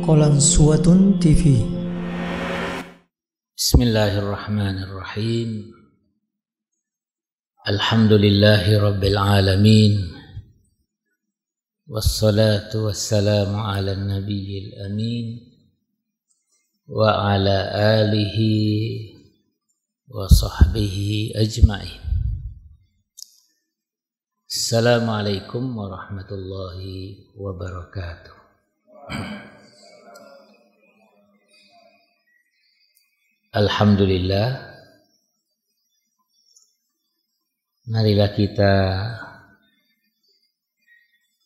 Qalansuwatun TV. Bismillahirrahmanirrahim. Alhamdulillahi rabbil alamin. Wassalatu wassalamu ala nabiyyil amin wa ala alihi wa sahbihi ajma'in. Assalamualaikum warahmatullahi wabarakatuh. Alhamdulillah, marilah kita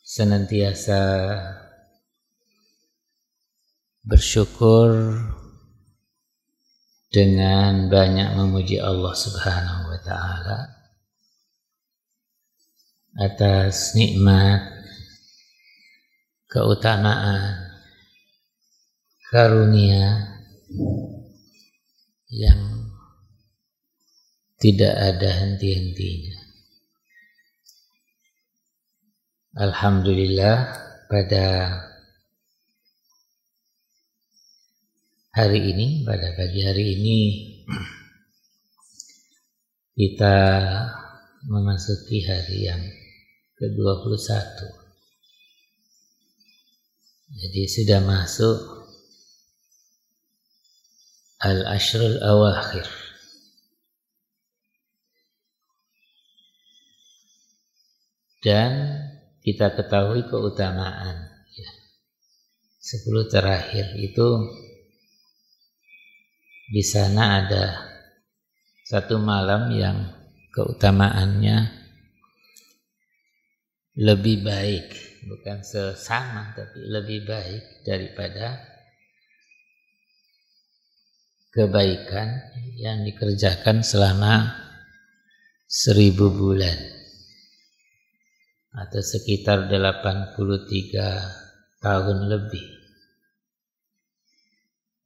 senantiasa bersyukur dengan banyak memuji Allah Subhanahu wa Ta'ala atas nikmat, keutamaan, karunia yang tidak ada henti-hentinya. Alhamdulillah, pada hari ini, pada pagi hari ini kita memasuki hari yang ke-21. Jadi sudah masuk Al-Ashrul Awakhir. Dan kita ketahui keutamaan 10 terakhir itu di sana ada satu malam yang keutamaannya lebih baik, bukan sesama tapi lebih baik daripada kebaikan yang dikerjakan selama 1000 bulan atau sekitar 83 tahun lebih.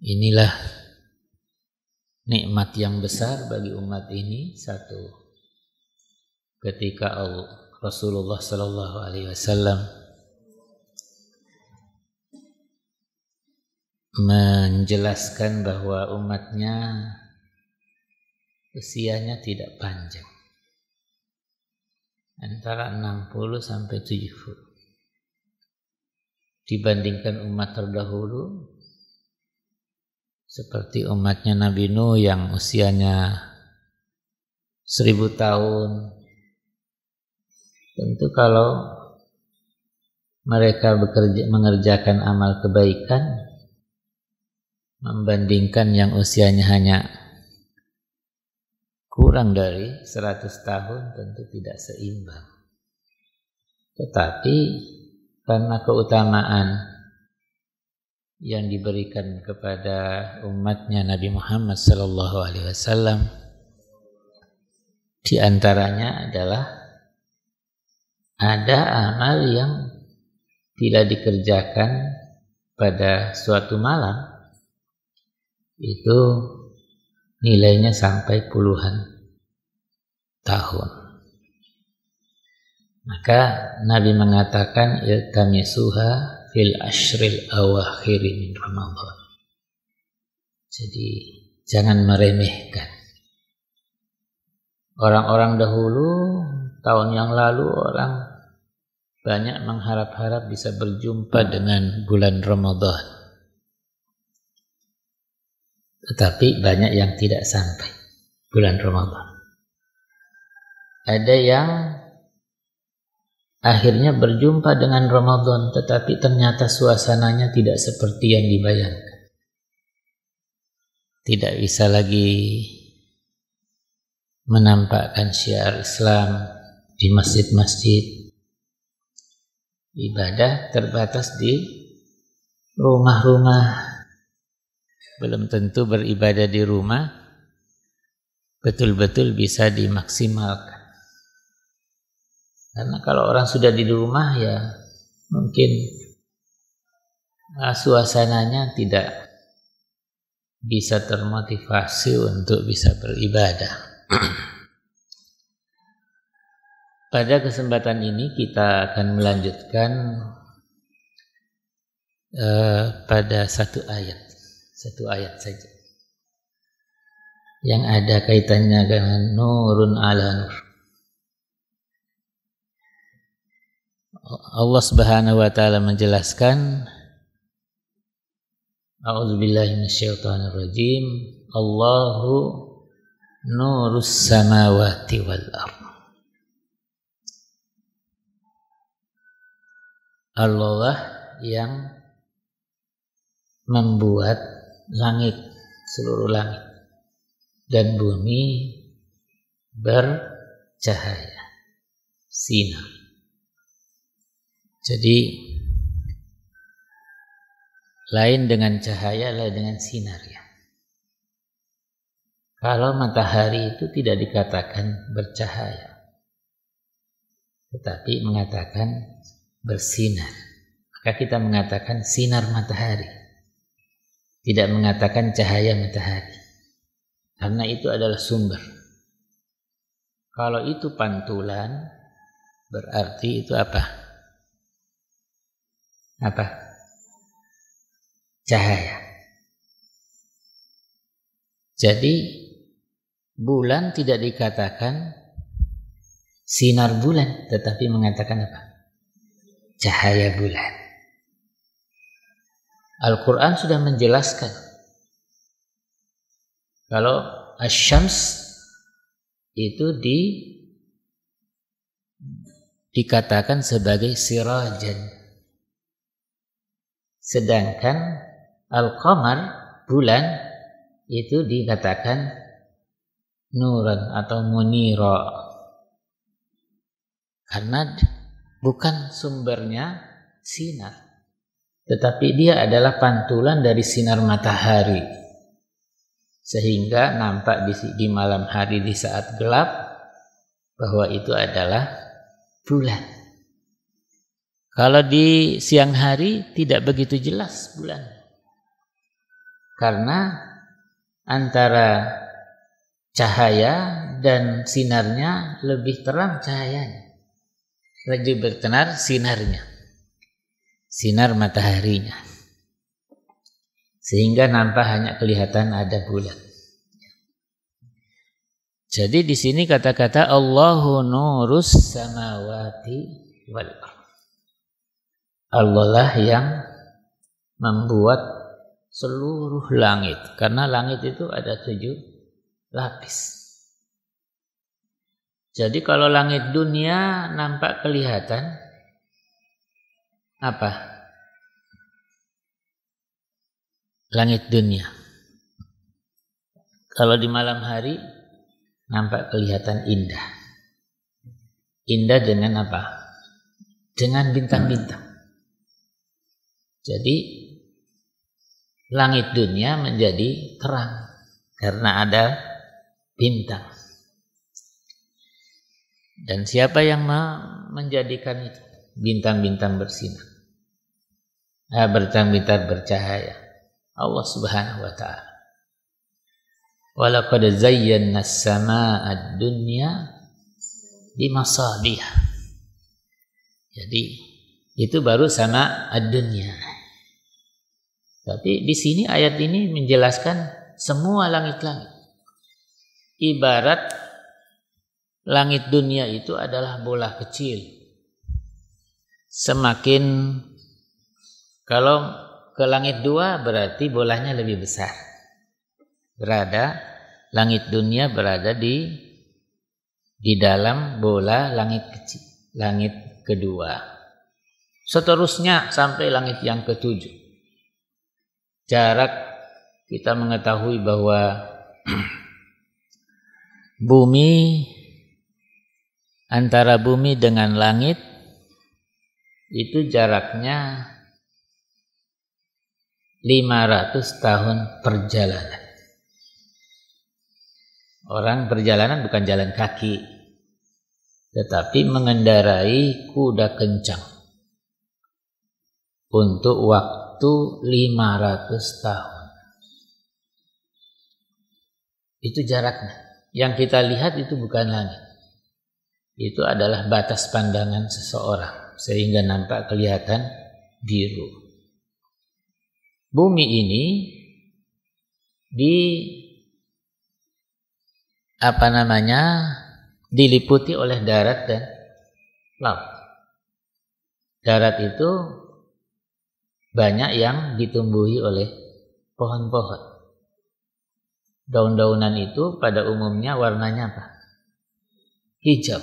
Inilah nikmat yang besar bagi umat ini. Satu, ketika Rasulullah Sallallahu Alaihi Wasallam menjelaskan bahwa umatnya usianya tidak panjang, antara 60 sampai 70 dibandingkan umat terdahulu seperti umatnya Nabi Nuh yang usianya 1000 tahun. Tentu kalau mereka mengerjakan amal kebaikan membandingkan yang usianya hanya kurang dari 100 tahun, tentu tidak seimbang. Tetapi karena keutamaan yang diberikan kepada umatnya Nabi Muhammad SAW, di antaranya adalah ada amal yang bila dikerjakan pada suatu malam itu nilainya sampai puluhan tahun. Maka Nabi mengatakan iltamisuha fil ashril awakhiri min Ramadan. Jadi jangan meremehkan. Orang-orang dahulu, tahun yang lalu, orang banyak mengharap-harap bisa berjumpa dengan bulan Ramadan. Tetapi banyak yang tidak sampai bulan Ramadan. Ada yang akhirnya berjumpa dengan Ramadan, tetapi ternyata suasananya tidak seperti yang dibayangkan. Tidak bisa lagi menampakkan syiar Islam di masjid-masjid. Ibadah terbatas di rumah-rumah. Belum tentu beribadah di rumah betul-betul bisa dimaksimalkan. Karena kalau orang sudah di rumah ya mungkin suasananya tidak bisa termotivasi untuk bisa beribadah. Pada kesempatan ini kita akan melanjutkan pada satu ayat saja yang ada kaitannya dengan nurun ala nur. Allah Subhanahu wa taala menjelaskan, A'udzubillahi minasyaitonir rajim, Allahu nurus samawati wal ardh. Allah yang membuat langit, seluruh langit dan bumi bercahaya, sinar. Jadi lain dengan cahaya, lain dengan sinar ya. Kalau matahari itu tidak dikatakan bercahaya, tetapi mengatakan bersinar. Maka kita mengatakan sinar matahari, tidak mengatakan cahaya matahari, karena itu adalah sumber. Kalau itu pantulan, berarti itu apa? Cahaya. Jadi bulan tidak dikatakan sinar bulan, tetapi mengatakan apa? Cahaya bulan. Al-Quran sudah menjelaskan kalau asy-syams itu dikatakan sebagai sirajan, sedangkan al-qamar, bulan, itu dikatakan nuran atau munira, karena bukan sumbernya sinar, tetapi dia adalah pantulan dari sinar matahari, sehingga nampak di malam hari di saat gelap bahwa itu adalah bulan. Kalau di siang hari tidak begitu jelas bulan, karena antara cahaya dan sinarnya lebih terang cahayanya, lebih bertenar sinarnya, sinar mataharinya, sehingga nampak hanya kelihatan ada bulan. Jadi di sini kata-kata Allahu nurus samawati wal ardh. Allah lah yang membuat seluruh langit, karena langit itu ada 7 lapis. Jadi kalau langit dunia nampak kelihatan apa? Langit dunia. Kalau di malam hari nampak kelihatan indah. Indah dengan apa? Dengan bintang-bintang. Jadi langit dunia menjadi terang karena ada bintang. Dan siapa yang menjadikan itu? Bintang-bintang bersinar, bintang-bintang bercahaya, Allah Subhanahu wa ta'ala. Walaqad zayyana as-samaa'a ad-dunya bimasabih. Jadi itu baru sama ad-dunya. Tapi di sini ayat ini menjelaskan semua langit-langit. Ibarat langit dunia itu adalah bola kecil. Semakin kalau ke langit 2 berarti bolanya lebih besar. Langit dunia berada di dalam bola langit kecil, langit kedua. Seterusnya sampai langit yang ke-7. Jarak kita mengetahui bahwa bumi, antara bumi dengan langit itu jaraknya 500 tahun perjalanan. Orang perjalanan bukan jalan kaki, tetapi mengendarai kuda kencang untuk waktu 500 tahun. Itu jaraknya. Yang kita lihat itu bukan langit. Itu adalah batas pandangan seseorang, sehingga nampak kelihatan biru. bumi ini diliputi oleh darat dan laut. Darat itu banyak yang ditumbuhi oleh pohon-pohon. Daun-daunan itu pada umumnya warnanya apa? Hijau.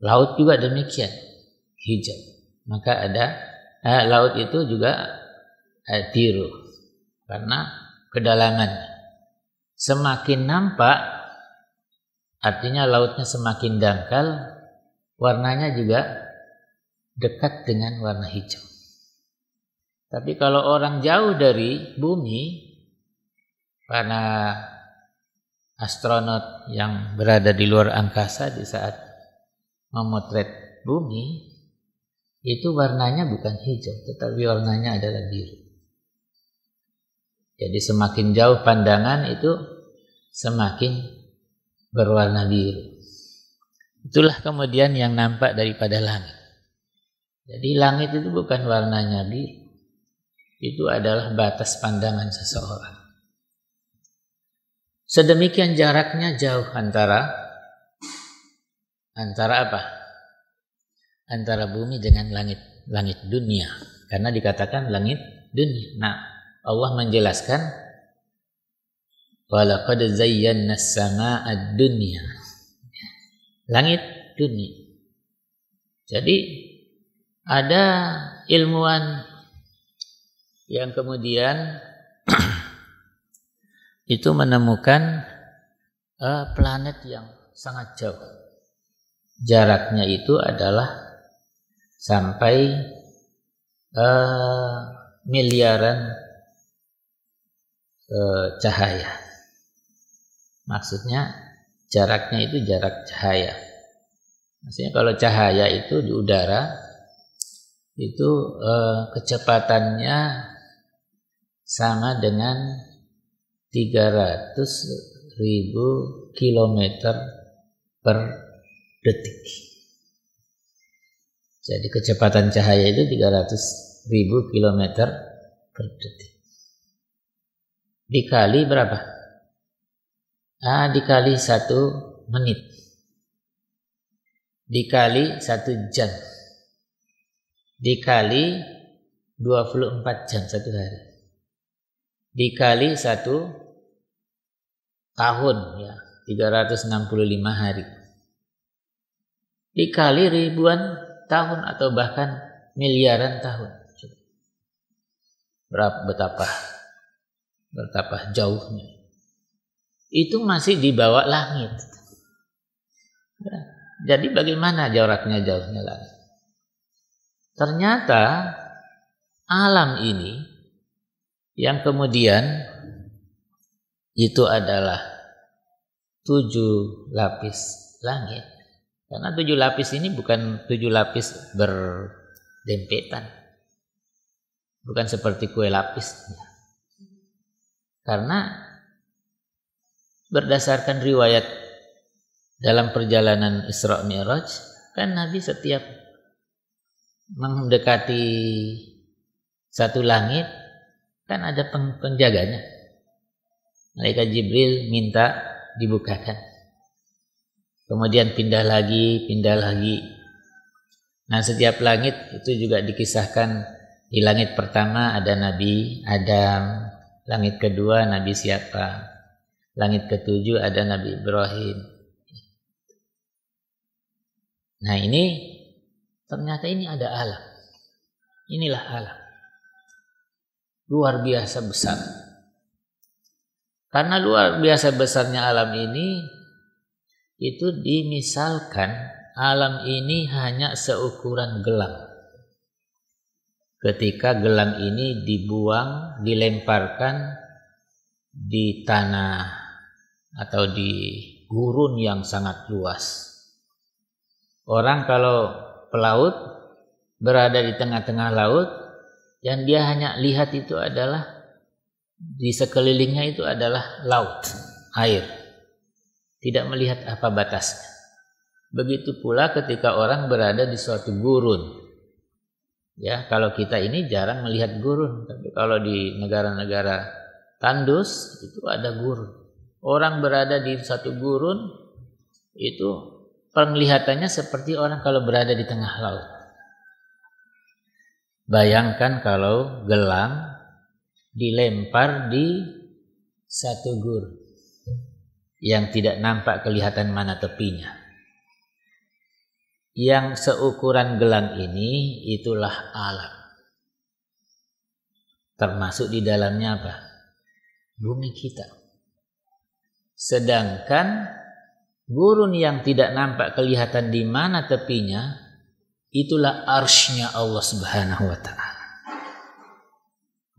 Laut juga demikian, hijau. Maka laut itu juga biru karena kedalamannya. Semakin nampak, artinya lautnya semakin dangkal, warnanya juga dekat dengan warna hijau. Tapi kalau orang jauh dari bumi, para astronot yang berada di luar angkasa di saat memotret bumi, itu warnanya bukan hijau, tetapi warnanya adalah biru. Jadi semakin jauh pandangan itu semakin berwarna biru. Itulah kemudian yang nampak daripada langit. Jadi langit itu bukan warnanya biru. Itu adalah batas pandangan seseorang. Sedemikian jaraknya jauh antara apa? Antara bumi dengan langit dunia. Karena dikatakan langit dunia. Nah, Allah menjelaskan walaqad zayyana as-samaa'a ad-dunya. Langit dunia. Jadi ada ilmuwan yang kemudian itu menemukan planet yang sangat jauh. Jaraknya itu adalah sampai miliaran cahaya. Maksudnya jaraknya itu jarak cahaya. Maksudnya kalau cahaya itu di udara itu kecepatannya sama dengan 300.000 kilometer per detik. Jadi kecepatan cahaya itu 300.000 kilometer per detik. Dikali berapa? Dikali 1 menit. Dikali 1 jam. Dikali 24 jam 1 hari. Dikali 1 tahun, ya, 365 hari. Dikali ribuan tahun atau bahkan miliaran tahun. Betapa jauhnya. Itu masih di bawah langit. Jadi bagaimana jaraknya jauhnya langit? Ternyata alam ini yang kemudian itu adalah 7 lapis langit. Karena 7 lapis ini bukan 7 lapis berdempetan. Bukan seperti kue lapis. Karena berdasarkan riwayat dalam perjalanan Isra Mi'raj, kan Nabi setiap mendekati satu langit kan ada penjaganya. Malaikat Jibril minta dibukakan. Kemudian pindah lagi. Nah, setiap langit itu juga dikisahkan. Di langit pertama ada Nabi Adam, langit kedua Nabi siapa, langit ketujuh ada Nabi Ibrahim. Nah, ini ternyata ini ada alam. Inilah alam. Luar biasa besar. Karena luar biasa besarnya alam ini, itu dimisalkan alam ini hanya seukuran gelang. Ketika gelang ini dibuang, dilemparkan di tanah atau di gurun yang sangat luas. Orang kalau pelaut berada di tengah-tengah laut, yang dia hanya lihat itu adalah di sekelilingnya itu adalah laut, air. Tidak melihat apa batasnya. Begitu pula ketika orang berada di suatu gurun. Ya, kalau kita ini jarang melihat gurun, tapi kalau di negara-negara tandus itu ada gurun. Orang berada di satu gurun itu penglihatannya seperti orang kalau berada di tengah laut. Bayangkan kalau gelang dilempar di satu gurun yang tidak nampak kelihatan mana tepinya. Yang seukuran gelang ini itulah alam. Termasuk di dalamnya apa? Bumi kita. Sedangkan gurun yang tidak nampak kelihatan di mana tepinya, itulah arsy-Nya Allah Subhanahu wa ta'ala.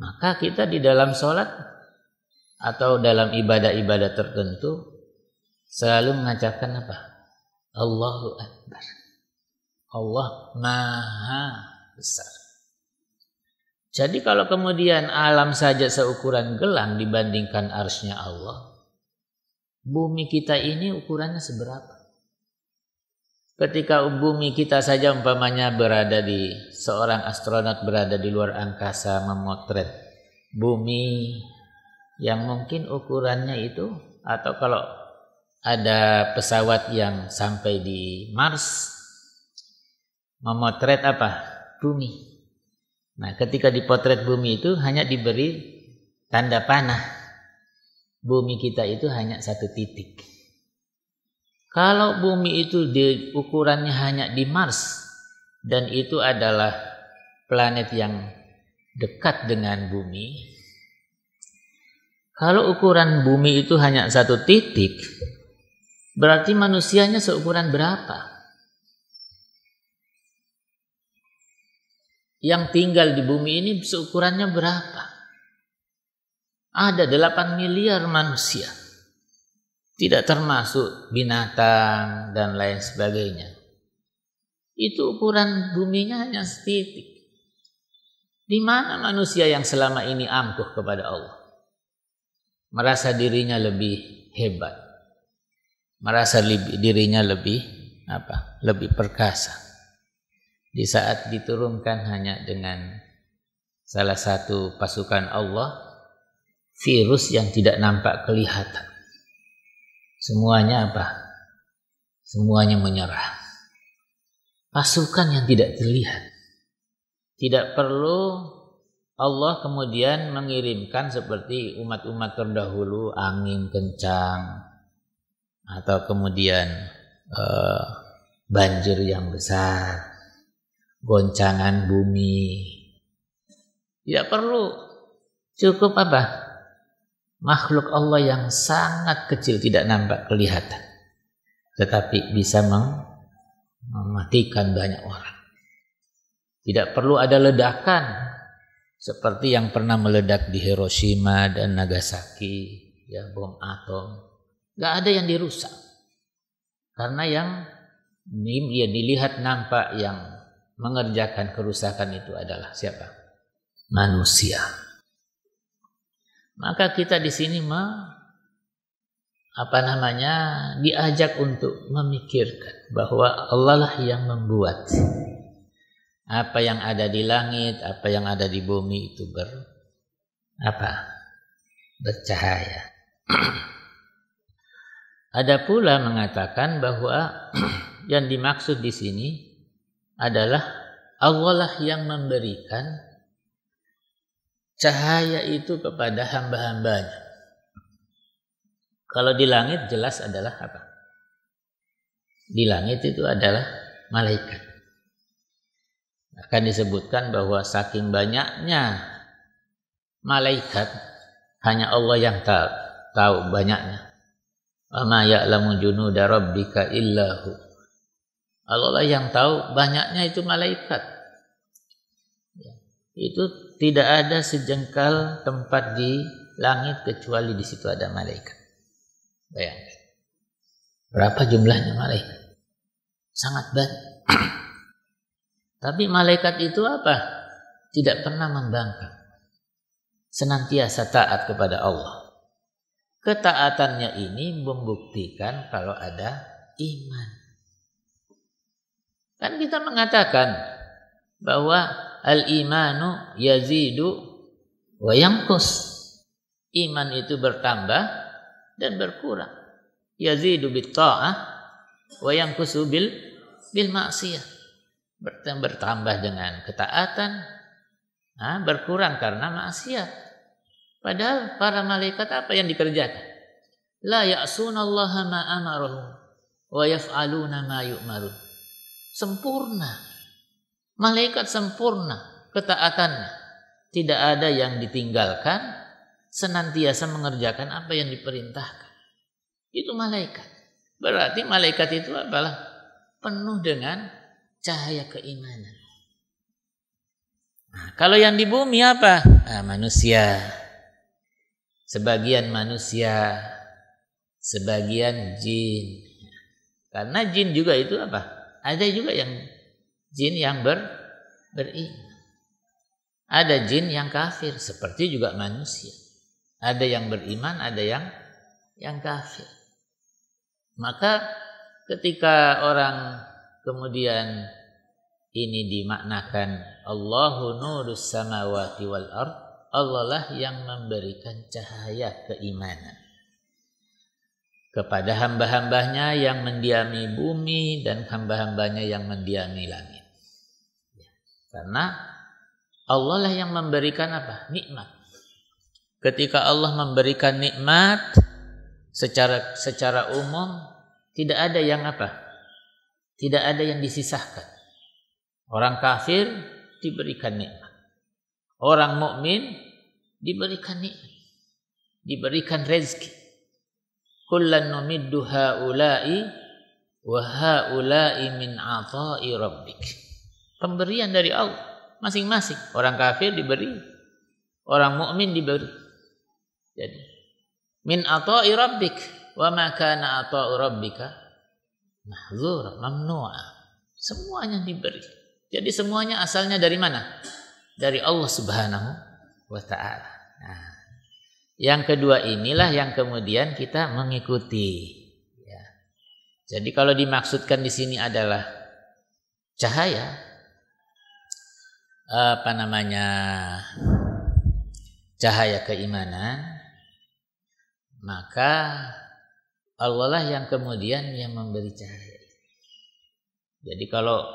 Maka kita di dalam sholat atau dalam ibadah-ibadah tertentu selalu mengucapkan apa? Allahu Akbar. Allah Maha Besar. Jadi kalau kemudian alam saja seukuran gelang dibandingkan arsy-Nya Allah, bumi kita ini ukurannya seberapa? Ketika bumi kita saja umpamanya berada di, seorang astronot berada di luar angkasa memotret bumi yang mungkin ukurannya itu, atau kalau ada pesawat yang sampai di Mars memotret apa? Bumi. Nah, ketika dipotret bumi itu hanya diberi tanda panah. Bumi kita itu hanya satu titik. Kalau bumi itu ukurannya hanya di Mars dan itu adalah planet yang dekat dengan bumi. Kalau ukuran bumi itu hanya satu titik, berarti manusianya seukuran berapa? Yang tinggal di bumi ini seukurannya berapa? Ada 8 miliar manusia. Tidak termasuk binatang dan lain sebagainya. Itu ukuran buminya hanya setitik. Di mana manusia yang selama ini angkuh kepada Allah? Merasa dirinya lebih hebat. Merasa dirinya lebih lebih perkasa. Di saat diturunkan hanya dengan salah satu pasukan Allah, virus yang tidak nampak kelihatan. Semuanya apa? Semuanya menyerah. Pasukan yang tidak terlihat. Tidak perlu Allah kemudian mengirimkan seperti umat-umat terdahulu angin kencang atau kemudian banjir yang besar, goncangan bumi. Tidak perlu. Cukup apa? Makhluk Allah yang sangat kecil tidak nampak kelihatan, tetapi bisa mematikan banyak orang. Tidak perlu ada ledakan seperti yang pernah meledak di Hiroshima dan Nagasaki, ya, bom atom. Gak ada yang dirusak. Karena yang dilihat nampak yang mengerjakan kerusakan itu adalah siapa? Manusia. Maka kita di sini diajak untuk memikirkan bahwa Allah lah yang membuat apa yang ada di langit, apa yang ada di bumi itu bercahaya. Ada pula mengatakan bahwa yang dimaksud di sini adalah Allah lah yang memberikan cahaya itu kepada hamba-hambanya. Kalau di langit jelas adalah apa? Di langit itu adalah malaikat. Akan disebutkan bahwa saking banyaknya malaikat, hanya Allah yang tahu banyaknya. Wa ma ya'lamu junuda rabbika illahu. Allah lah yang tahu banyaknya itu malaikat. Itu tidak ada sejengkal tempat di langit kecuali di situ ada malaikat. Bayangkan. Berapa jumlahnya malaikat? Sangat banyak. Tapi malaikat itu apa? Tidak pernah membangkang. Senantiasa taat kepada Allah. Ketaatannya ini membuktikan kalau ada iman. Kan kita mengatakan bahwa al-imanu yazidu wa yanqus. Iman itu bertambah dan berkurang. Yazidu bit ta'ah wa yanqusu bil ma'siyah. Bertambah dengan ketaatan, berkurang karena maksiat. Padahal para malaikat apa yang dikerjakan? La ya'sunallaha ma amarahum wa yaf'aluna ma yu'marun. Sempurna. Malaikat sempurna ketaatannya. Tidak ada yang ditinggalkan, senantiasa mengerjakan apa yang diperintahkan. Itu malaikat. Berarti malaikat itu adalah penuh dengan cahaya keimanan. Nah, kalau yang di bumi apa? Manusia. Sebagian manusia, sebagian jin. Karena jin juga itu apa? Ada juga yang jin yang beriman. Ada jin yang kafir, seperti juga manusia. Ada yang beriman, ada yang kafir. Maka ketika orang kemudian ini dimaknakan Allahu nurus samawati wal ard, Allah lah yang memberikan cahaya keimanan kepada hamba-hambanya yang mendiami bumi dan hamba-hambanya yang mendiami langit. Karena Allah lah yang memberikan apa? Nikmat. Ketika Allah memberikan nikmat secara umum, tidak ada yang apa? Tidak ada yang disisahkan. Orang kafir diberikan nikmat. Orang mukmin diberikan nikmat. Diberikan rezeki. Kullan numiddu haula'i wa haula'i min 'ata'i rabbik. Pemberian dari Allah masing-masing. Orang kafir diberi, orang mukmin diberi. Jadi min 'ata'i rabbik wa ma kana 'ata'u rabbika mahdzura mamnu'a. Semuanya diberi. Jadi semuanya asalnya dari mana? Dari Allah Subhanahu wa taala. Nah, yang kedua inilah yang kemudian kita mengikuti. Ya. Jadi kalau dimaksudkan di sini adalah cahaya, cahaya keimanan, maka Allah lah yang kemudian yang memberi cahaya. Jadi kalau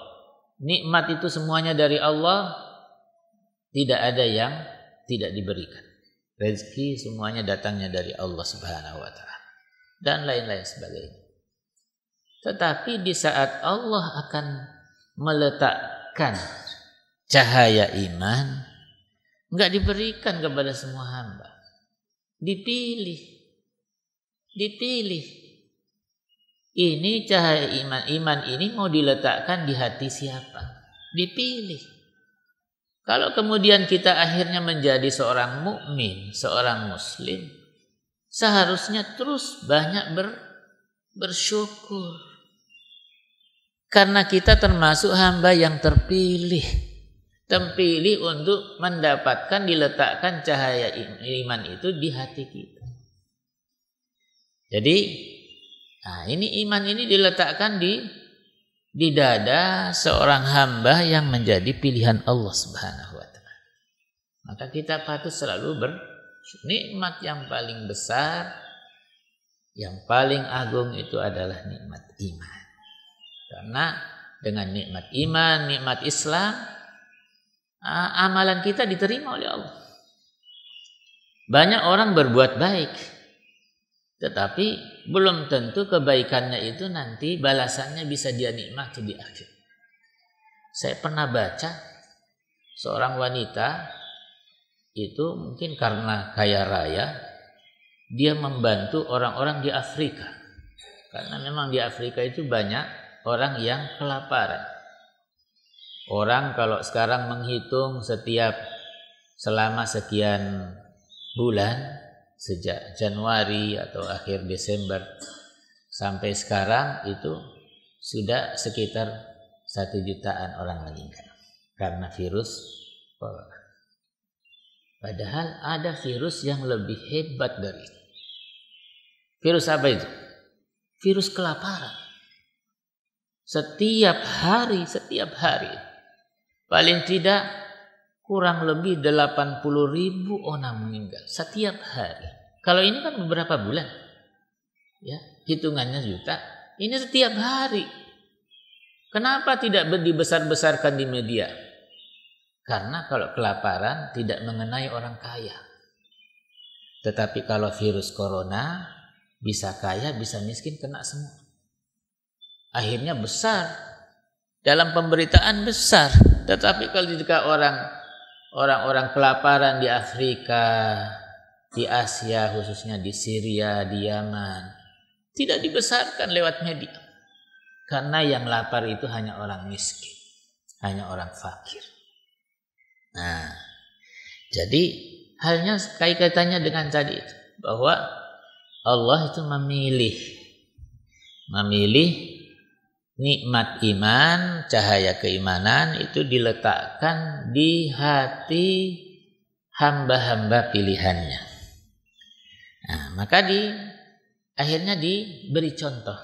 nikmat itu semuanya dari Allah, tidak ada yang tidak diberikan. Rezeki semuanya datangnya dari Allah Subhanahu wa taala dan lain-lain sebagainya. Tetapi di saat Allah akan meletakkan cahaya iman, enggak diberikan kepada semua hamba. Dipilih. Ini cahaya iman ini mau diletakkan di hati siapa? Dipilih. Kalau kemudian kita akhirnya menjadi seorang mukmin, seorang muslim, seharusnya terus banyak bersyukur. Karena kita termasuk hamba yang terpilih untuk mendapatkan, diletakkan cahaya iman itu di hati kita. Jadi, ini iman ini diletakkan di dada seorang hamba yang menjadi pilihan Allah Subhanahu wa taala. Maka kita patut selalu nikmat yang paling besar, yang paling agung itu adalah nikmat iman. Karena dengan nikmat iman, nikmat Islam, amalan kita diterima oleh Allah. Banyak orang berbuat baik, tetapi belum tentu kebaikannya itu nanti balasannya bisa dia nikmati di akhir. Saya pernah baca seorang wanita itu mungkin karena kaya raya, dia membantu orang-orang di Afrika. Karena memang di Afrika itu banyak orang yang kelaparan. Orang kalau sekarang menghitung selama sekian bulan, sejak Januari atau akhir Desember sampai sekarang itu sudah sekitar 1 jutaan orang meninggal karena virus corona. Padahal ada virus yang lebih hebat dari itu. Virus apa itu? Virus kelaparan. Setiap hari paling tidak kurang lebih 80.000 orang meninggal setiap hari. Kalau ini kan beberapa bulan, ya hitungannya juta. Ini setiap hari. Kenapa tidak dibesar-besarkan di media? Karena kalau kelaparan tidak mengenai orang kaya. Tetapi kalau virus corona bisa kaya, bisa miskin, kena semua. Akhirnya besar. Dalam pemberitaan besar. Tetapi kalau jika orang-orang kelaparan di Afrika, di Asia, khususnya di Syria, di Yaman, tidak dibesarkan lewat media. Karena yang lapar itu hanya orang miskin, hanya orang fakir. Nah, jadi halnya kaitannya dengan tadi itu, bahwa Allah itu memilih nikmat iman, cahaya keimanan itu diletakkan di hati hamba-hamba pilihannya. Nah, maka akhirnya diberi contoh.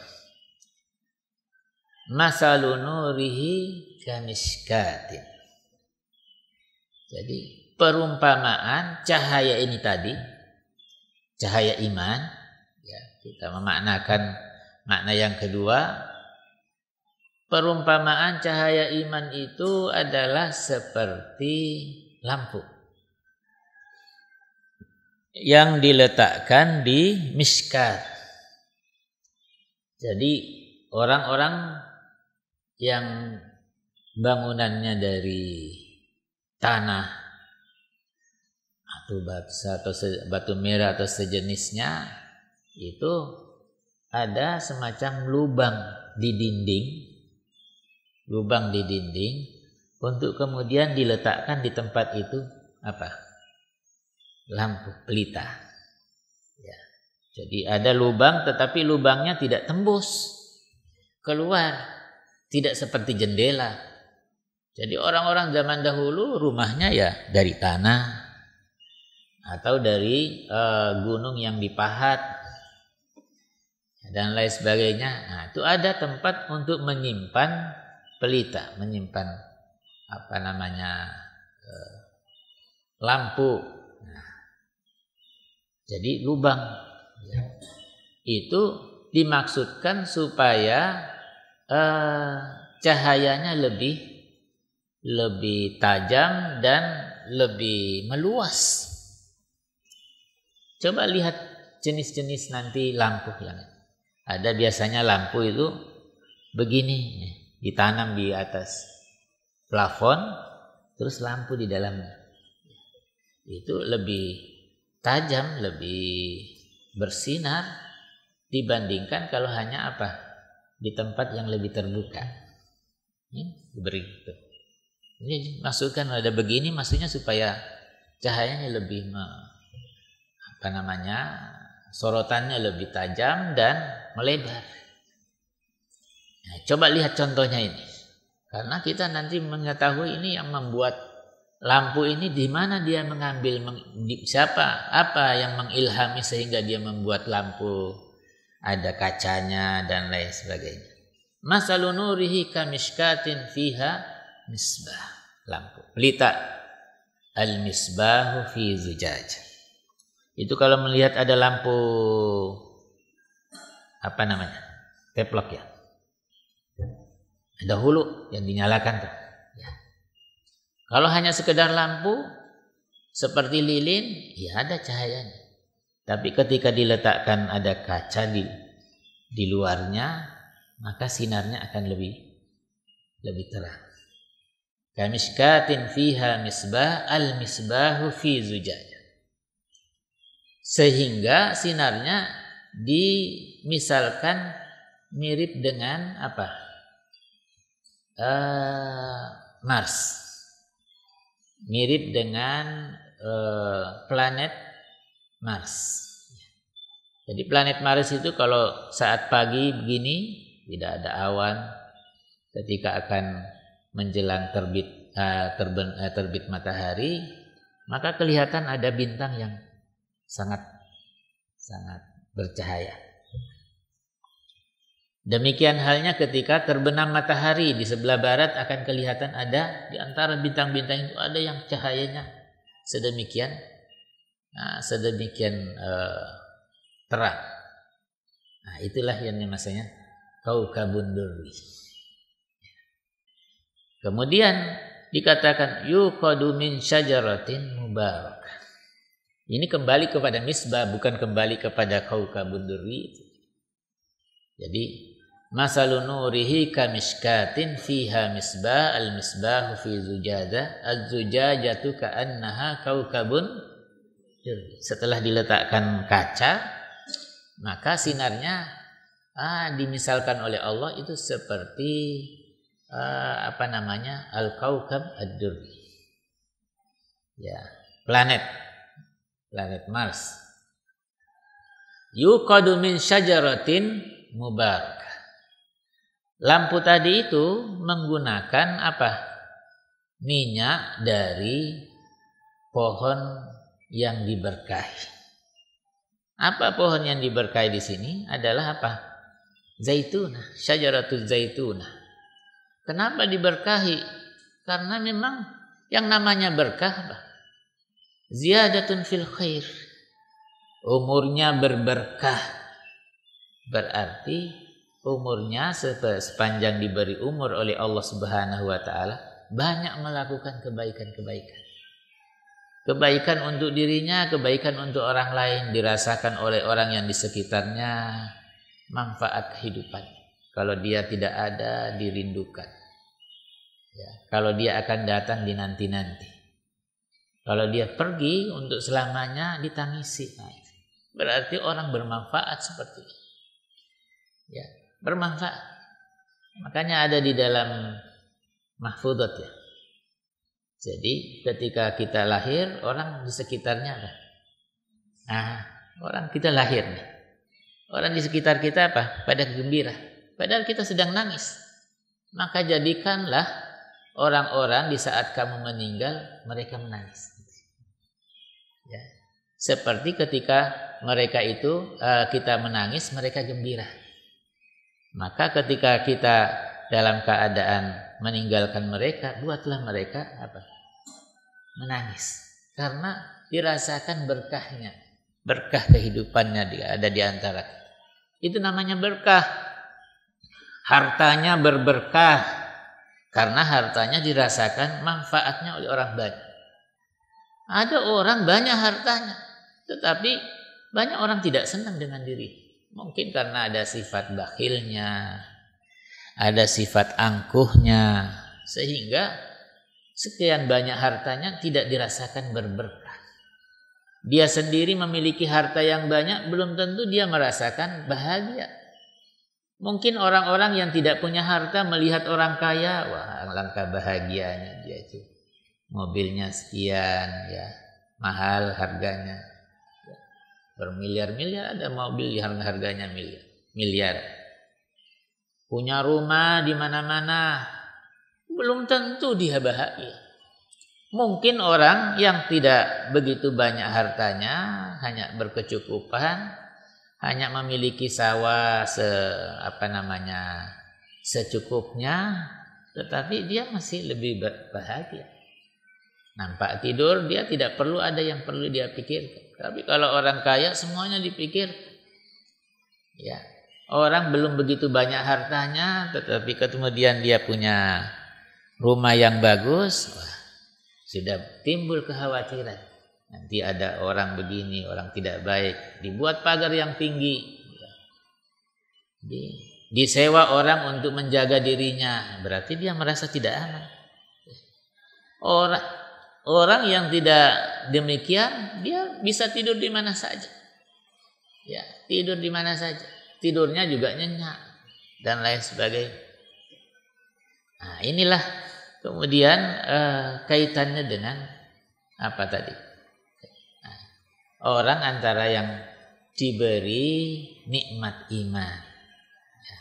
Masalun nurihi kamishkatin. Jadi perumpamaan cahaya ini tadi, cahaya iman, ya, kita memaknakan makna yang kedua, perumpamaan cahaya iman itu adalah seperti lampu yang diletakkan di miskat. Jadi orang-orang yang bangunannya dari tanah atau batu merah atau sejenisnya, itu ada semacam lubang di dinding untuk kemudian diletakkan di tempat itu apa? Lampu pelita. Ya. Jadi ada lubang, tetapi lubangnya tidak tembus keluar, tidak seperti jendela. Jadi orang-orang zaman dahulu rumahnya ya dari tanah atau dari gunung yang dipahat dan lain sebagainya. Nah, itu ada tempat untuk menyimpan pelita, menyimpan lampu. Nah, jadi lubang ya, itu dimaksudkan supaya cahayanya lebih tajam dan lebih meluas. Coba lihat jenis-jenis nanti lampu yang ada. Biasanya lampu itu begini, ditanam di atas plafon, terus lampu di dalamnya. Itu lebih tajam, lebih bersinar dibandingkan kalau hanya di tempat yang lebih terbuka. Diberi itu. Ini masukkan ada begini, maksudnya supaya cahayanya lebih sorotannya lebih tajam dan melebar. Nah, coba lihat contohnya ini. Karena kita nanti mengetahui ini yang membuat lampu ini, di mana dia mengambil, siapa, apa yang mengilhami sehingga dia membuat lampu ada kacanya dan lain sebagainya. Masalun nurihi kamishkatin fiha misbah, lampu pelita, al misbahu fi zujaj. Itu kalau melihat ada lampu teplok ya, ada hulu yang dinyalakan tuh ya. Kalau hanya sekedar lampu seperti lilin, ya ada cahayanya. Tapi ketika diletakkan ada kaca di luarnya, maka sinarnya akan lebih terang. Kamishkatin fiha misbah, al misbahu fi zujaj. Sehingga sinarnya misalkan mirip dengan Mars, mirip dengan planet Mars. Jadi planet Mars itu kalau saat pagi begini tidak ada awan, ketika akan menjelang terbit matahari, maka kelihatan ada bintang yang sangat bercahaya. Demikian halnya ketika terbenam matahari di sebelah barat akan kelihatan ada di antara bintang-bintang itu ada yang cahayanya sedemikian terang. Nah, itulah yang namanya Kaukabun Durri. Kemudian dikatakan yuqadu min syajaratin mubarakah. Ini kembali kepada misbah, bukan kembali kepada Kaukabun Durri. Jadi masalun nurihi kamishkatin fiha misbah, al-misbahu fi zujadah, az-zujajatu ka'annaha kaukabun durri. Setelah diletakkan kaca, maka sinarnya dimisalkan oleh Allah itu seperti al-kaukab ad-durri. Ya, planet Mars. Yuqadu min syajaratin mubarakah. Lampu tadi itu menggunakan minyak dari pohon yang diberkahi. Apa pohon yang diberkahi di sini adalah Zaitunah, syajaratul zaitunah. Kenapa diberkahi? Karena memang yang namanya berkah ziyadatun fil khair. Umurnya berberkah. Berarti umurnya sepanjang diberi umur oleh Allah Subhanahu wa taala banyak melakukan kebaikan-kebaikan. Kebaikan untuk dirinya, kebaikan untuk orang lain dirasakan oleh orang yang di sekitarnya, manfaat kehidupan. Kalau dia tidak ada dirindukan. Ya, kalau dia akan datang dinanti-nanti. Kalau dia pergi untuk selamanya ditangisi. Nah, berarti orang bermanfaat seperti itu. Ya, bermanfaat. Makanya ada di dalam mahfudzat ya. Jadi ketika kita lahir, orang di sekitarnya orang kita lahir nih. Orang di sekitar kita pada gembira. Padahal kita sedang nangis. Maka jadikanlah orang-orang di saat kamu meninggal mereka menangis. Ya. Seperti ketika mereka itu kita menangis, mereka gembira. Maka ketika kita dalam keadaan meninggalkan mereka, buatlah mereka menangis. Karena dirasakan berkahnya, berkah kehidupannya ada di antara. Itu namanya berkah. Hartanya berberkah karena hartanya dirasakan manfaatnya oleh orang banyak. Ada orang banyak hartanya, tetapi banyak orang tidak senang dengan diri. Mungkin karena ada sifat bakhilnya, ada sifat angkuhnya, sehingga sekian banyak hartanya tidak dirasakan berberkah. Dia sendiri memiliki harta yang banyak, belum tentu dia merasakan bahagia. Mungkin orang-orang yang tidak punya harta melihat orang kaya, wah langkah bahagianya dia itu. Mobilnya sekian, ya mahal harganya. Bermiliar-miliar ada mobil yang harganya miliar. Punya rumah di mana-mana, belum tentu dia bahagia. Mungkin orang yang tidak begitu banyak hartanya, hanya berkecukupan, hanya memiliki sawah secukupnya, tetapi dia masih lebih bahagia. Nampak tidur, dia tidak perlu ada yang perlu dia pikirkan. Tapi kalau orang kaya semuanya dipikir. Ya, orang belum begitu banyak hartanya, tetapi kemudian dia punya rumah yang bagus, wah, sudah timbul kekhawatiran. Nanti ada orang begini, orang tidak baik, dibuat pagar yang tinggi. Disewa orang untuk menjaga dirinya, berarti dia merasa tidak aman. Orang yang tidak demikian, dia bisa tidur di mana saja. Ya, tidur di mana saja. Tidurnya juga nyenyak dan lain sebagainya. Nah, inilah kemudian kaitannya dengan apa tadi? Nah, orang antara yang diberi nikmat iman. Ya.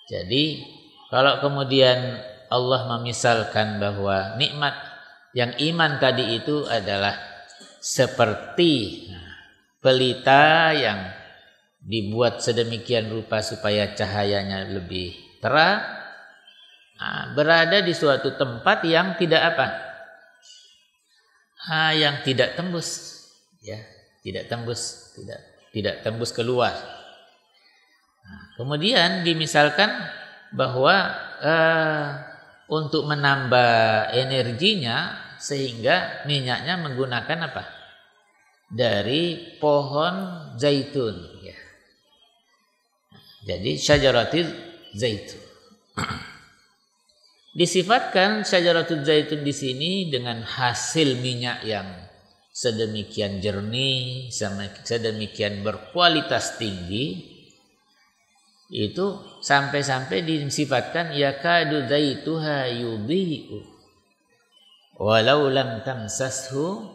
Jadi kalau kemudian Allah memisalkan bahwa nikmat yang iman tadi itu adalah seperti pelita yang dibuat sedemikian rupa supaya cahayanya lebih terang, berada di suatu tempat yang tidak apa? Yang tidak tembus, ya, tidak tembus keluar. Kemudian dimisalkan bahwa untuk menambah energinya sehingga minyaknya menggunakan apa? Dari pohon zaitun, ya. Jadi syajaratul zaitun. Disifatkan syajaratul zaitun di sini dengan hasil minyak yang sedemikian jernih, sedemikian berkualitas tinggi. Itu sampai-sampai disifatkan yakadu zaituha yudhi'u walau lam tamsashu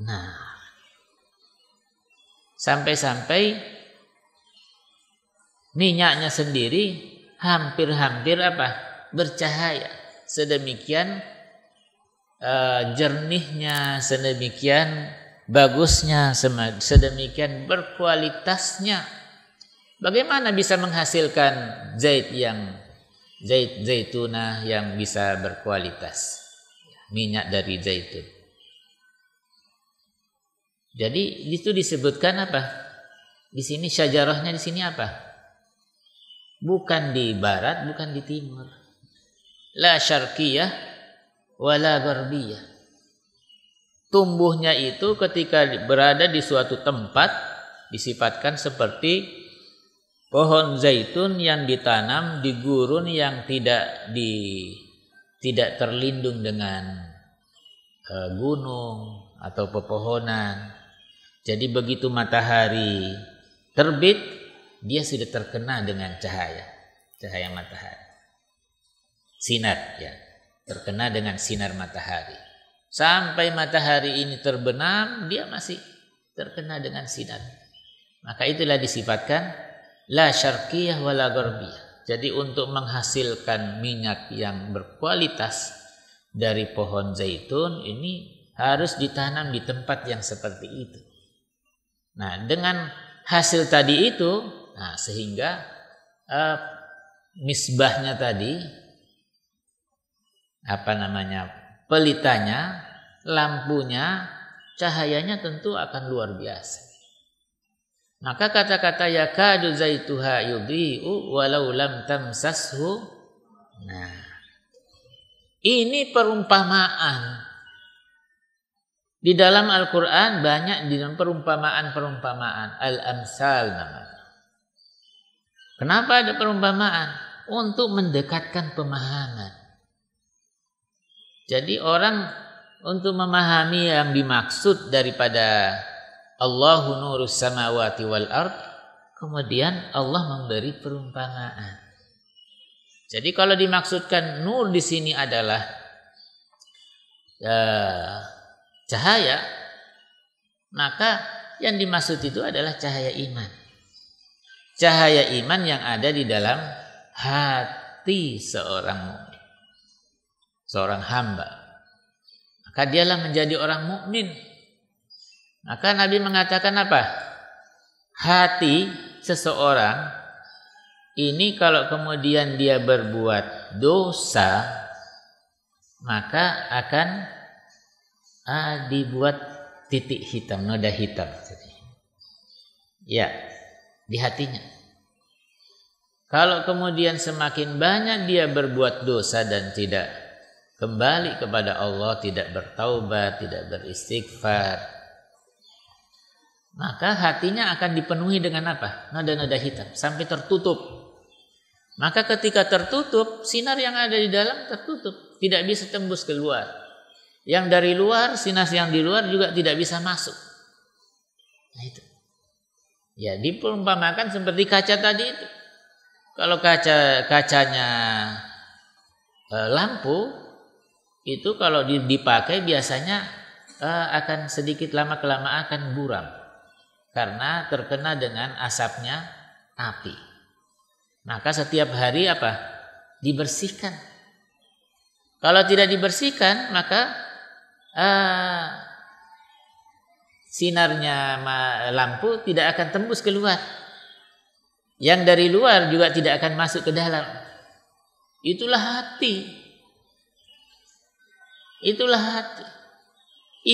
nar. Sampai-sampai minyaknya sendiri hampir-hampir apa? Bercahaya. Sedemikian jernihnya, sedemikian bagusnya, sedemikian berkualitasnya. Bagaimana bisa menghasilkan zaitunah yang bisa berkualitas? Minyak dari zaitun. Jadi itu disebutkan apa? Di sini syajarahnya di sini apa? Bukan di barat, bukan di timur. La syarqiyah wala gharbiyah. Tumbuhnya itu ketika berada di suatu tempat disifatkan seperti pohon zaitun yang ditanam di gurun yang tidak terlindung dengan gunung atau pepohonan. Jadi begitu matahari terbit, dia sudah terkena dengan cahaya matahari. Sinar, ya, terkena dengan sinar matahari. Sampai matahari ini terbenam, dia masih terkena dengan sinar. Maka itulah disifatkan la syarqiyah wala gharbiyah. Jadi untuk menghasilkan minyak yang berkualitas dari pohon zaitun ini harus ditanam di tempat yang seperti itu. Nah, dengan hasil tadi itu, sehingga misbahnya tadi, pelitanya, lampunya, cahayanya tentu akan luar biasa. Maka kata-kata yakadu zaituha yudhi'u walau lam tamsashu. Nah, ini perumpamaan. Di dalam Al-Quran banyak di dalam perumpamaan al-amsal namanya. Kenapa ada perumpamaan? Untuk mendekatkan pemahaman. Jadi orang untuk memahami yang dimaksud daripada Allahu nurus samawati wal ard, kemudian Allah memberi perumpamaan. Jadi kalau dimaksudkan nur di sini adalah cahaya, maka yang dimaksud itu adalah cahaya iman. Cahaya iman yang ada di dalam hati seorang mukmin, seorang hamba. Maka dialah menjadi orang mukmin. Maka Nabi mengatakan apa? Hati seseorang ini kalau kemudian dia berbuat dosa, maka akan dibuat titik hitam, noda hitam. Ya, di hatinya. Kalau kemudian semakin banyak dia berbuat dosa dan tidak kembali kepada Allah, tidak bertaubat, tidak beristighfar, maka hatinya akan dipenuhi dengan apa? Noda-noda hitam sampai tertutup. Maka ketika tertutup, sinar yang ada di dalam tertutup, tidak bisa tembus keluar. Yang dari luar, sinar yang di luar juga tidak bisa masuk. Nah itu. Ya, diperumpamakan seperti kaca tadi itu. Kalau kacanya lampu itu kalau dipakai biasanya akan sedikit lama kelamaan akan buram. Karena terkena dengan asapnya api. Maka setiap hari apa? Dibersihkan. Kalau tidak dibersihkan, maka sinarnya lampu tidak akan tembus keluar. Yang dari luar juga tidak akan masuk ke dalam. Itulah hati. Itulah hati.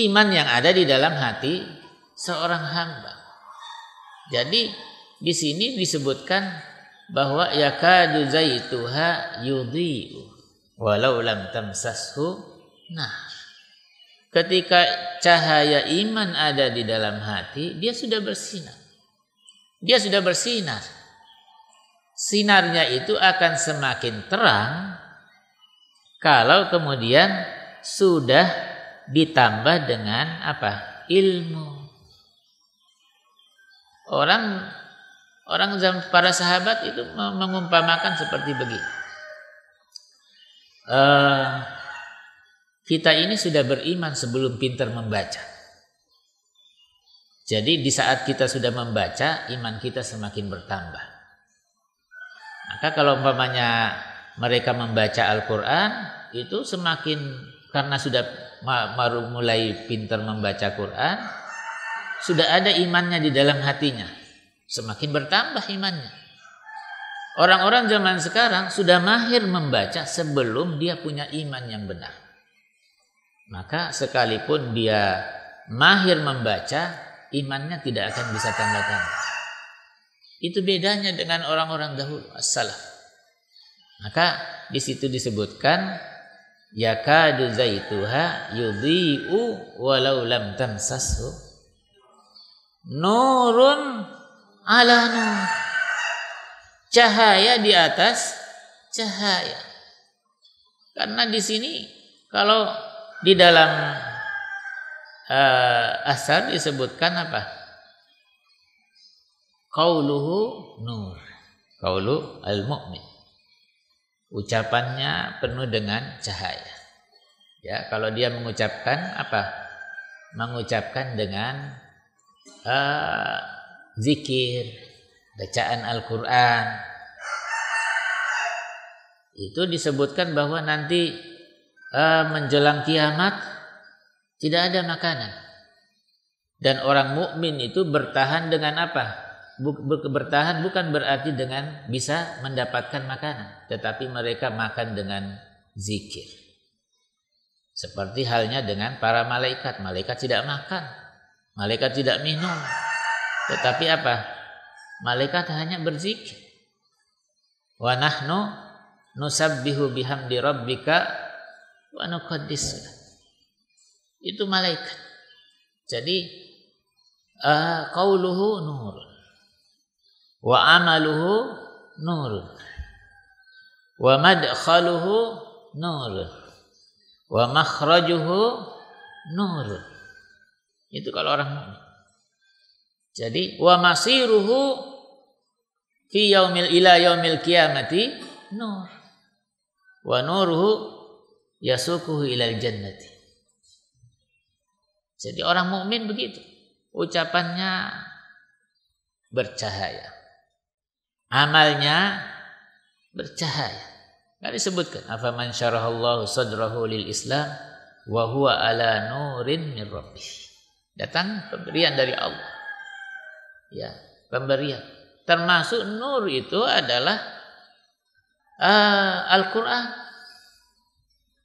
Iman yang ada di dalam hati seorang hamba. Jadi di sini disebutkan bahwa yakadu zaituha yudhi'u walau lam tamsashu nar. Ketika cahaya iman ada di dalam hati, dia sudah bersinar. Dia sudah bersinar. Sinarnya itu akan semakin terang kalau kemudian sudah ditambah dengan apa? Ilmu. Orang para sahabat itu mengumpamakan seperti begini. Kita ini sudah beriman sebelum pintar membaca. Jadi di saat kita sudah membaca, iman kita semakin bertambah. Maka kalau umpamanya mereka membaca Al-Quran, itu semakin karena sudah baru mulai pintar membaca Quran, sudah ada imannya di dalam hatinya, semakin bertambah imannya. Orang-orang zaman sekarang sudah mahir membaca sebelum dia punya iman yang benar. Maka sekalipun dia mahir membaca, imannya tidak akan bisa tambah-tambah. Itu bedanya dengan orang-orang dahulu, as-salaf. Maka di situ disebutkan yakadu zaituha yudhi'u walau lam tamsashu nurun ala nur. Cahaya di atas cahaya. Karena di sini kalau di dalam asar disebutkan apa? Qauluhu nur. Qaulu al-mu'min. Ucapannya penuh dengan cahaya. Ya, kalau dia mengucapkan apa? Mengucapkan dengan zikir, bacaan Al-Quran. Itu disebutkan bahwa nanti menjelang kiamat tidak ada makanan. Dan orang mukmin itu bertahan dengan apa? Bertahan bukan berarti dengan bisa mendapatkan makanan, tetapi mereka makan dengan zikir. Seperti halnya dengan para malaikat. Malaikat tidak makan, malaikat tidak minum, tetapi apa? Malaikat hanya berzikir. Wa nahnu nusabbihu bihamdi rabbika wa nuqaddis. Itu malaikat. Jadi qauluhu nur wa amaluhu nur wa madkhaluhu nur wa makhrajuhu nur. Itu kalau orang mukmin. Jadi wa masiruhu fi yaumil ila yaumil qiyamati nur wa nuruhu yasukuhu ilal jannati. Jadi orang mukmin begitu, ucapannya bercahaya, amalnya bercahaya. Enggak disebutkan afaman syarahallahu sadrahu lil Islam wa huwa ala nurin min rabbih. Datang pemberian dari Allah. Ya, pemberian. Termasuk nur itu adalah Al-Qur'an.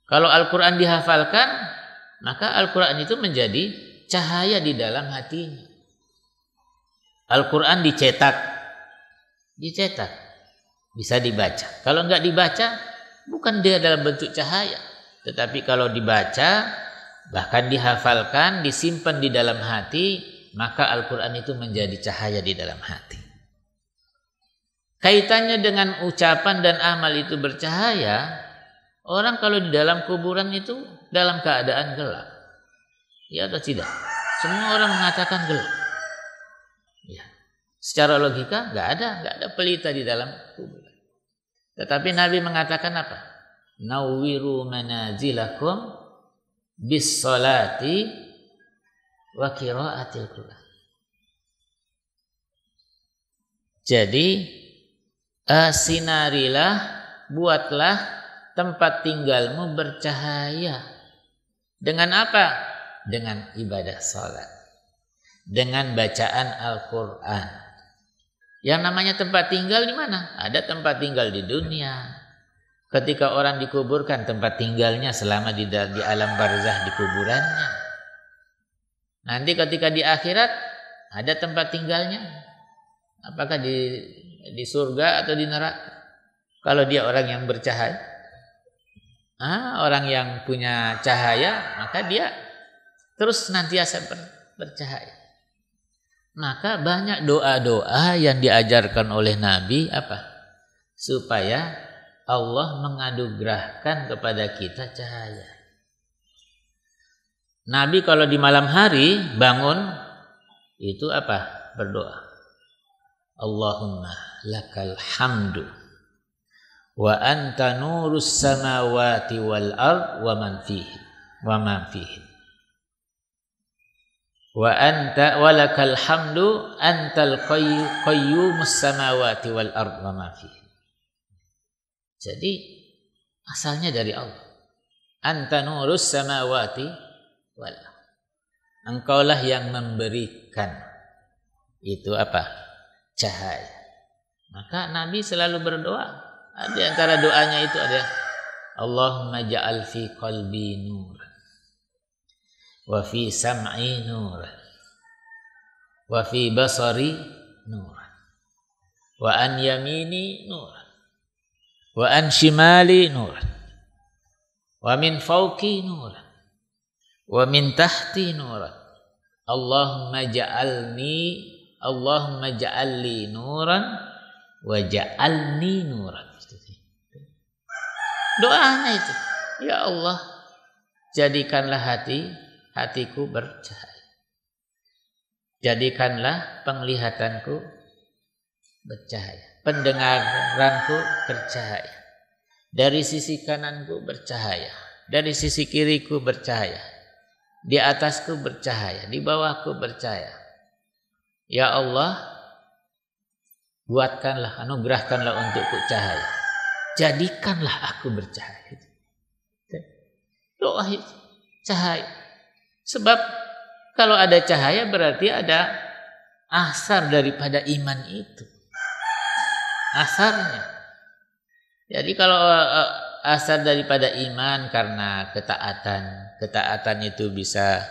Kalau Al-Qur'an dihafalkan, maka Al-Qur'an itu menjadi cahaya di dalam hatinya. Al-Quran dicetak, bisa dibaca. Kalau enggak dibaca, bukan dia dalam bentuk cahaya, tetapi kalau dibaca, bahkan dihafalkan, disimpan di dalam hati, maka Al-Quran itu menjadi cahaya di dalam hati. Kaitannya dengan ucapan dan amal itu bercahaya, orang kalau di dalam kuburan itu dalam keadaan gelap, ya atau tidak? Semua orang mengatakan gelap. Ya. Secara logika nggak ada pelita di dalam kuburan. Tetapi Nabi mengatakan apa? Nawwiru manazilakum bis salati wa qiraatil Qur'an. Jadi sinarilah, buatlah tempat tinggalmu bercahaya. Dengan apa? Dengan ibadah salat, dengan bacaan Al-Quran. Yang namanya tempat tinggal di mana? Ada tempat tinggal di dunia. Ketika orang dikuburkan, tempat tinggalnya selama di alam barzah di kuburannya. Nanti ketika di akhirat ada tempat tinggalnya. Apakah di surga atau di neraka? Kalau dia orang yang bercahaya, orang yang punya cahaya, maka dia terus senantiasa bercahaya. Maka banyak doa-doa yang diajarkan oleh Nabi apa? Supaya Allah menganugerahkan kepada kita cahaya. Nabi kalau di malam hari bangun itu apa? Berdoa. Allahumma lakal hamdu wa anta nurus samawati wal ard wa man fihi wa man fihi. Wa anta walakal hamdu antal qayyumus samawati wal ard wa ma fihi. Jadi asalnya dari Allah. Anta nurus samawati wal ard. Engkaulah yang memberikan itu apa? Cahaya. Maka Nabi selalu berdoa. Di antara doanya itu ada Allahumma ja'al fi qalbi nur wa fi sam'i nur wa fi basari nur wa an yamini nur wa an shimali nur wa min fawqi nur wa min tahti nur. Allahumma ja'alli nuran wa ja'alni nuran. Doanya itu, ya Allah, jadikanlah hatiku bercahaya. Jadikanlah penglihatanku bercahaya, pendengaranku bercahaya. Dari sisi kananku bercahaya, dari sisi kiriku bercahaya. Di atasku bercahaya, di bawahku bercahaya. Ya Allah, buatkanlah, anugerahkanlah untukku cahaya. Jadikanlah aku bercahaya. Doa itu cahaya. Sebab kalau ada cahaya berarti ada asar daripada iman itu. Asarnya. Jadi kalau asar daripada iman karena ketaatan itu bisa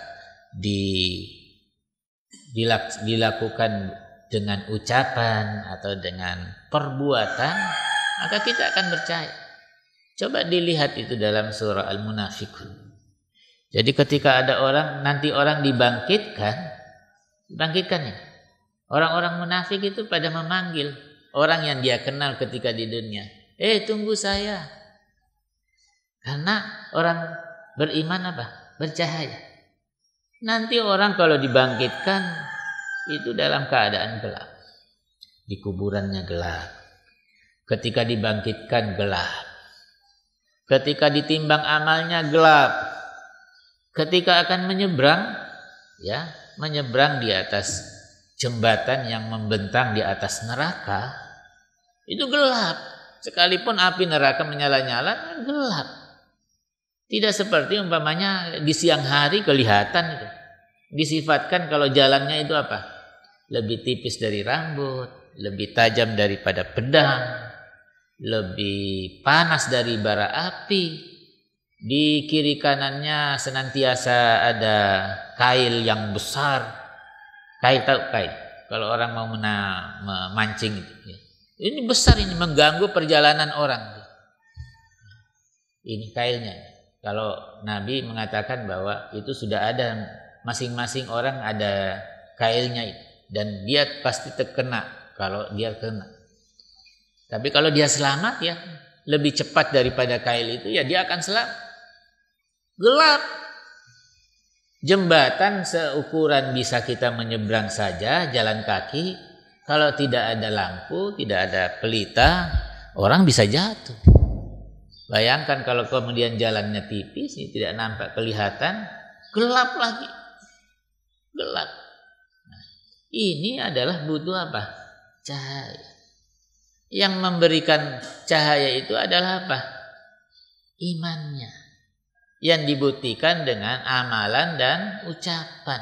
dilakukan dengan ucapan atau dengan perbuatan, maka kita akan bercahaya. Coba dilihat itu dalam surah Al-Munafiqun. Jadi ketika ada nanti orang dibangkitkan ya. Orang-orang munafik itu pada memanggil orang yang dia kenal ketika di dunia. Tunggu saya. Karena orang beriman apa? Bercahaya. Nanti orang kalau dibangkitkan itu dalam keadaan gelap. Di kuburannya gelap. Ketika dibangkitkan gelap. Ketika ditimbang amalnya gelap. Ketika akan menyeberang di atas jembatan yang membentang di atas neraka, itu gelap. Sekalipun api neraka menyala-nyala, gelap. Tidak seperti umpamanya di siang hari kelihatan itu. Disifatkan kalau jalannya itu apa? Lebih tipis dari rambut, lebih tajam daripada pedang, lebih panas dari bara api. Di kiri kanannya senantiasa ada kail yang besar. Kail, tahu kail? Kalau orang mau memancing itu. Ini besar, ini mengganggu perjalanan orang. Ini kailnya. Kalau Nabi mengatakan bahwa itu sudah ada, masing-masing orang ada kailnya itu. Dan dia pasti terkena kalau dia kena. Tapi kalau dia selamat ya lebih cepat daripada kail itu, ya dia akan selamat. Gelap. Jembatan seukuran bisa kita menyeberang saja, jalan kaki. Kalau tidak ada lampu, tidak ada pelita, orang bisa jatuh. Bayangkan kalau kemudian jalannya tipis, tidak nampak kelihatan, gelap lagi. Gelap. Nah, ini adalah butuh apa? Cahaya. Yang memberikan cahaya itu adalah apa? Imannya. Yang dibuktikan dengan amalan dan ucapan.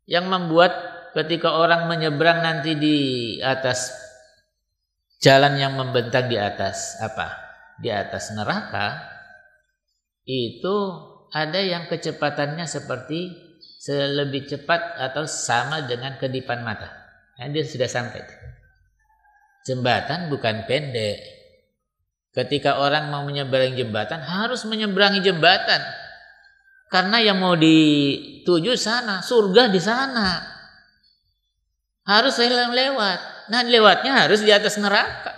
Yang membuat ketika orang menyeberang nanti di atas jalan yang membentang di atas apa? Di atas neraka, itu ada yang kecepatannya seperti lebih cepat atau sama dengan kedipan mata. Nah, dia sudah sampai. Jembatan bukan pendek. Ketika orang mau menyeberangi jembatan, harus menyeberangi jembatan. Karena yang mau dituju sana, surga di sana. Harus lewat. Nah, lewatnya harus di atas neraka.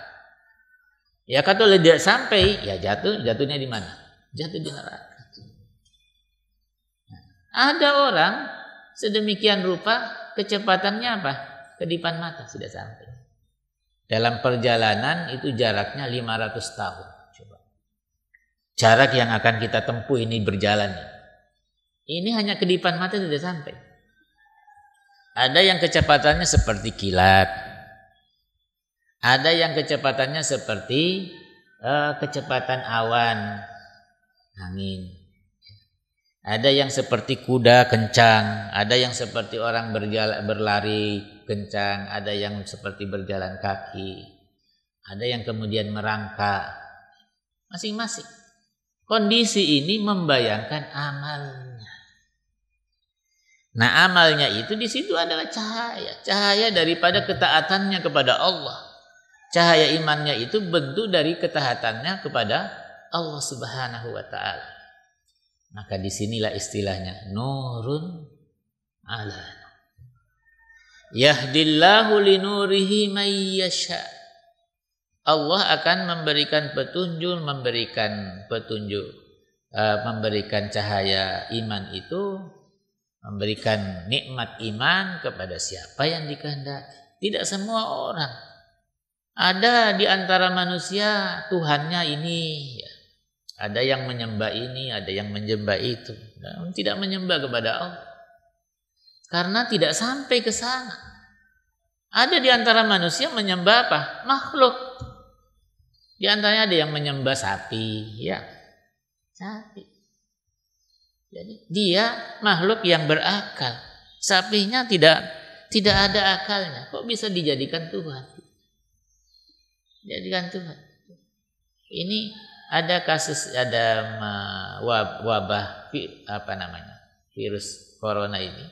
Ya kalau tidak sampai, ya jatuhnya di mana? Jatuh di neraka. Ada orang sedemikian rupa kecepatannya apa? Kedipan mata sudah sampai. Dalam perjalanan itu jaraknya 500 tahun. Coba. Jarak yang akan kita tempuh ini berjalan. Ini hanya kedipan mata sudah sampai. Ada yang kecepatannya seperti kilat. Ada yang kecepatannya seperti kecepatan awan angin. Ada yang seperti kuda kencang, ada yang seperti orang berlari kencang, ada yang seperti berjalan kaki, ada yang kemudian merangkak. Masing-masing. Kondisi ini membayangkan amalnya. Nah, amalnya itu di situ adalah cahaya daripada ketaatannya kepada Allah. Cahaya imannya itu bentuk dari ketaatannya kepada Allah Subhanahu wa taala. Maka disinilah istilahnya nurun ala nur. Yahdillahu linurihi may yasha. Allah akan memberikan petunjuk, memberikan cahaya iman itu, memberikan nikmat iman kepada siapa yang dikehendaki. Tidak semua orang. Ada di antara manusia Tuhannya ini, ya. Ada yang menyembah ini, ada yang menyembah itu. Namun tidak menyembah kepada Allah. Karena tidak sampai ke sana. Ada di antara manusia menyembah apa? Makhluk. Di antaranya ada yang menyembah sapi, ya. Sapi. Jadi dia makhluk yang berakal. Sapinya tidak ada akalnya. Kok bisa dijadikan Tuhan? Jadikan Tuhan. Ini ada kasus, ada wabah virus corona ini.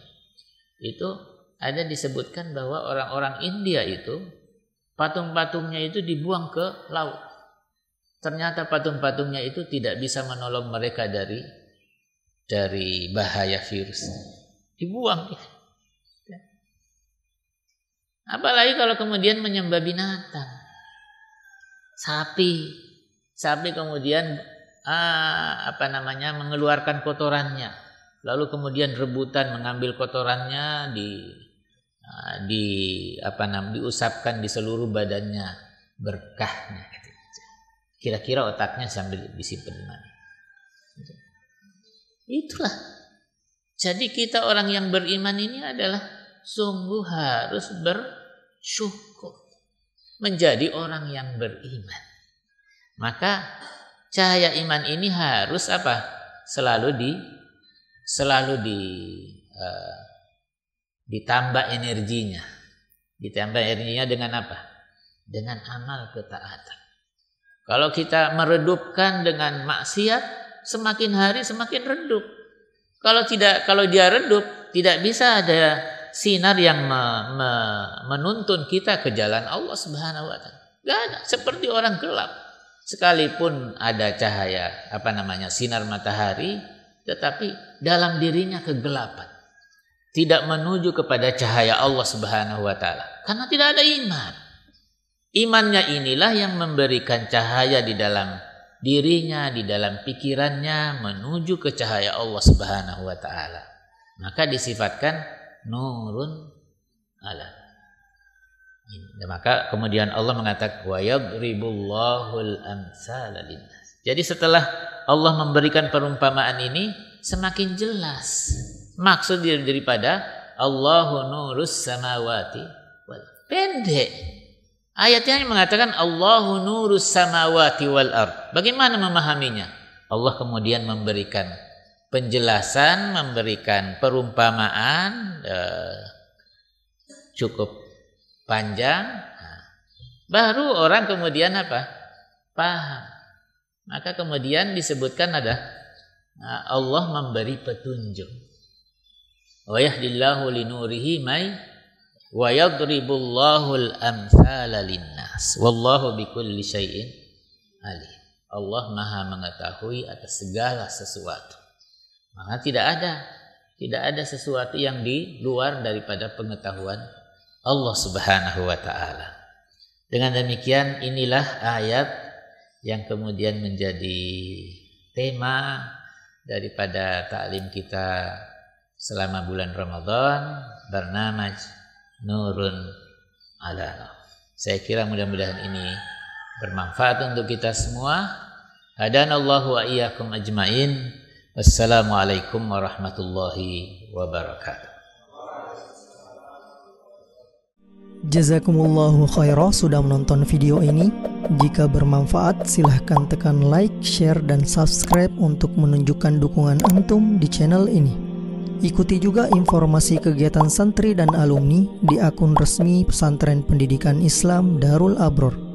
Itu ada disebutkan bahwa orang-orang India itu patung-patungnya itu dibuang ke laut. Ternyata patung-patungnya itu tidak bisa menolong mereka dari bahaya virus. Dibuang. Apalagi kalau kemudian menyembah binatang. Sapi kemudian mengeluarkan kotorannya, lalu kemudian rebutan mengambil kotorannya diusapkan di seluruh badannya, berkahnya. Kira-kira otaknya sambil disimpan di mana? Itulah. Jadi kita orang yang beriman ini adalah sungguh harus bersyukur, menjadi orang yang beriman. Maka cahaya iman ini harus apa? Selalu ditambah energinya. Ditambah energinya dengan apa? Dengan amal ketaatan. Kalau kita meredupkan dengan maksiat, semakin hari semakin redup. Kalau dia redup, tidak bisa ada sinar yang menuntun kita ke jalan Allah Subhanahu wa taala. Enggak ada, seperti orang gelap. Sekalipun ada cahaya, sinar matahari, tetapi dalam dirinya kegelapan. Tidak menuju kepada cahaya Allah Subhanahu wa taala. Karena tidak ada iman. Imannya inilah yang memberikan cahaya di dalam dirinya, di dalam pikirannya, menuju ke cahaya Allah Subhanahu wa taala. Maka disifatkan nurun ala. Maka kemudian Allah mengatakan wa yadribullahul amsala linnas. Jadi setelah Allah memberikan perumpamaan ini, semakin jelas maksud daripada Allahu nurus samawati wal. Pendek. Ayatnya mengatakan Allahu nurus samawati wal ard. Bagaimana memahaminya? Allah kemudian memberikan penjelasan, memberikan perumpamaan cukup panjang, baru orang kemudian apa? Paham. Maka kemudian disebutkan ada Allah memberi petunjuk. Wa yahdillahu linurihi may wa yadribullahu al-amthala linnas. Wallahu bikulli syai'in alim. Allah Maha mengetahui atas segala sesuatu. Maka tidak ada sesuatu yang di luar daripada pengetahuan Allah Subhanahu wa taala. Dengan demikian inilah ayat yang kemudian menjadi tema daripada taklim kita selama bulan Ramadan, bernamaj Nurun ala Nur. Saya kira mudah-mudahan ini bermanfaat untuk kita semua. Hadanallahu wa iyyakum ajmain. Wassalamualaikum warahmatullahi wabarakatuh. Jazakumullahu khairan sudah menonton video ini. Jika bermanfaat, silahkan tekan like, share, dan subscribe untuk menunjukkan dukungan antum di channel ini. Ikuti juga informasi kegiatan santri dan alumni di akun resmi Pesantren Pendidikan Islam Darul Abror.